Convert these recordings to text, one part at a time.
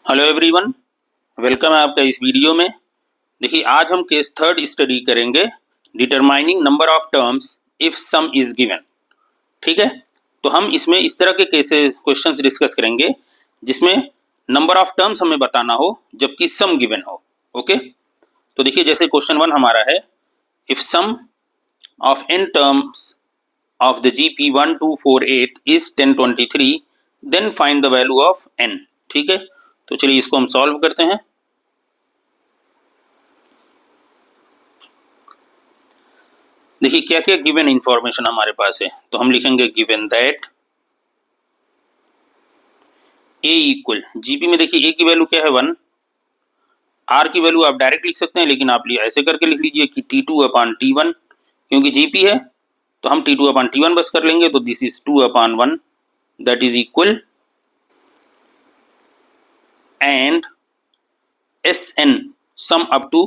Hello everyone, welcome है आपका इस वीडियो में। देखिए आज हम केस थर्ड स्टडी करेंगे, determining number of terms if some is given. ठीक है, तो हम इसमें इस तरह के केसेस क्वेश्चंस डिस्कस करेंगे जिसमें नंबर ऑफ टर्म्स हमें बताना हो जबकि सम गिवन हो। ओके, तो देखिए जैसे क्वेश्चन वन हमारा है, if sum of n terms of the GP1248 is 1023 then find the value of n। ठीक है, तो चलिए इसको हम सॉल्व करते हैं। देखिए क्या क्या गिवन इंफॉर्मेशन हमारे पास है, तो हम लिखेंगे given that a equal GP में, देखिए a की वैल्यू क्या है 1, r की वैल्यू आप डायरेक्ट लिख सकते हैं लेकिन आप ऐसे करके लिख लीजिए कि T2/T1, क्योंकि जीपी है तो हम T2/T1 बस कर लेंगे, तो this is 2/1 that is equal and Sn sum up to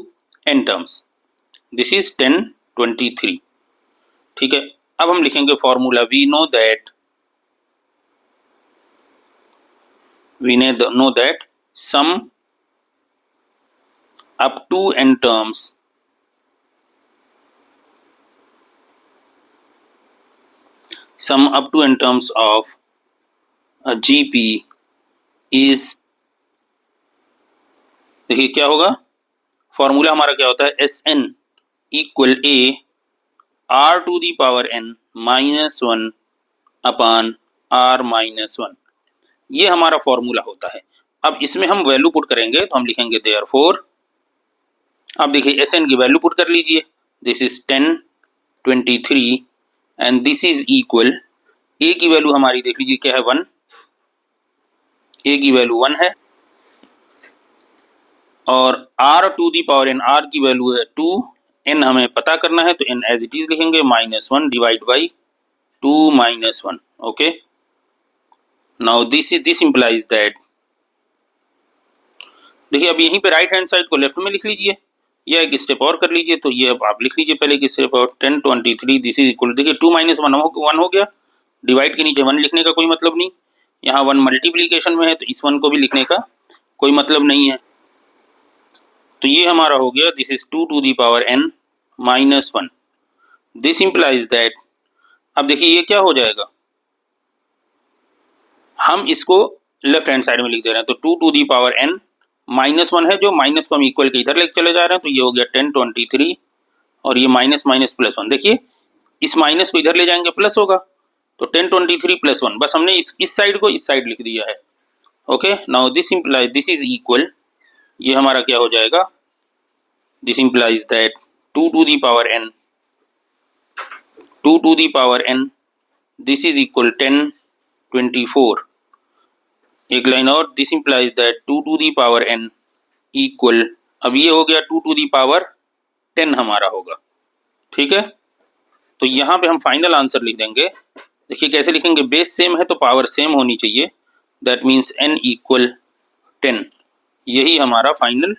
n terms, this is 1023। ठीक है, अब हम लिखेंगे formula we know that sum up to n terms of a GP is, देखिए क्या होगा, फॉर्मूला हमारा क्या होता है, Sn equal a r to the power n minus 1 upon r minus 1, ये हमारा फॉर्मूला होता है। अब इसमें हम वैल्यू पुट करेंगे तो हम लिखेंगे देयरफॉर, अब देखिए Sn की वैल्यू पुट कर लीजिए, this is 1023 and this is equal, a की वैल्यू हमारी देख लीजिए क्या है 1, a की वैल्यू 1 है और r to the power n, r की वैल्यू है 2, n हमें पता करना है तो n एज इट इज लिखेंगे -1 divide by 2 minus 1। Okay, now this implies that, देखिए अब यहीं पे राइट हैंड साइड को लेफ्ट में लिख लीजिए या एक स्टेप और कर लीजिए, तो ये अब आप लिख लीजिए पहले की स्टेप और 1023 दिस इज इक्वल, देखिए 2 माइनस 1 हो गया, डिवाइड के नीचे 1 लिखने का कोई मतलब नहीं, यहाँ 1 मल्टीप्लीकेशन में है तो इस 1 को भी लिखने का कोई मतलब नहीं है, तो ये हमारा हो गया this is 2 to the power n minus 1, this implies that, अब देखिए ये क्या हो जाएगा, हम इसको लेफ्ट हैंड साइड में लिख दे रहे हैं, तो 2 to the power n minus 1 है, जो माइनस को हम इक्वल के इधर लेके चले जा रहे हैं, तो ये हो गया 1023 और ये माइनस माइनस प्लस 1, देखिए इस माइनस को इधर ले जाएंगे प्लस होगा, तो 1023 प्लस 1, बस हमने इस साइड को इस साइड लिख दिया है। Okay, now this implies this is equal, ये हमारा क्या हो जाएगा, this implies that 2 to the power n this is equal 1024, एक लाइन और, this implies that 2 to the power n equal, अब ये हो गया 2 टू दी पावर 10 हमारा होगा। ठीक है, तो यहाँ पे हम फाइनल आंसर लिख देंगे, देखिए कैसे लिखेंगे, बेस सेम है तो पावर सेम होनी चाहिए, दैट मीन्स n इक्वल 10, यही हमारा फाइनल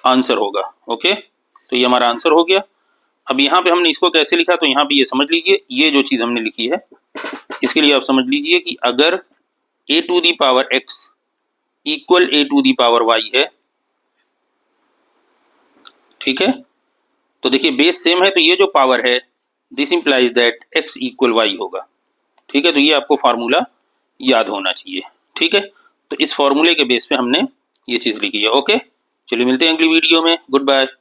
आंसर होगा। ओके, तो ये हमारा आंसर हो गया। अब यहाँ पे हमने इसको कैसे लिखा, तो यहाँ पे ये समझ लीजिए, ये जो चीज हमने लिखी है इसके लिए आप समझ लीजिए कि अगर a to the power x equal a to the power y है, ठीक है, तो देखिए बेस सेम है तो ये जो पावर है this implies that x equal y होगा। ठीक है, तो ये आपको फार्मूला याद होना चाहिए। ठीक है, तो इस फार्मूले के बेस पे हमने ये चीज लिखी है। ओके, चलिए मिलते हैं अगली वीडियो में, गुड बाय।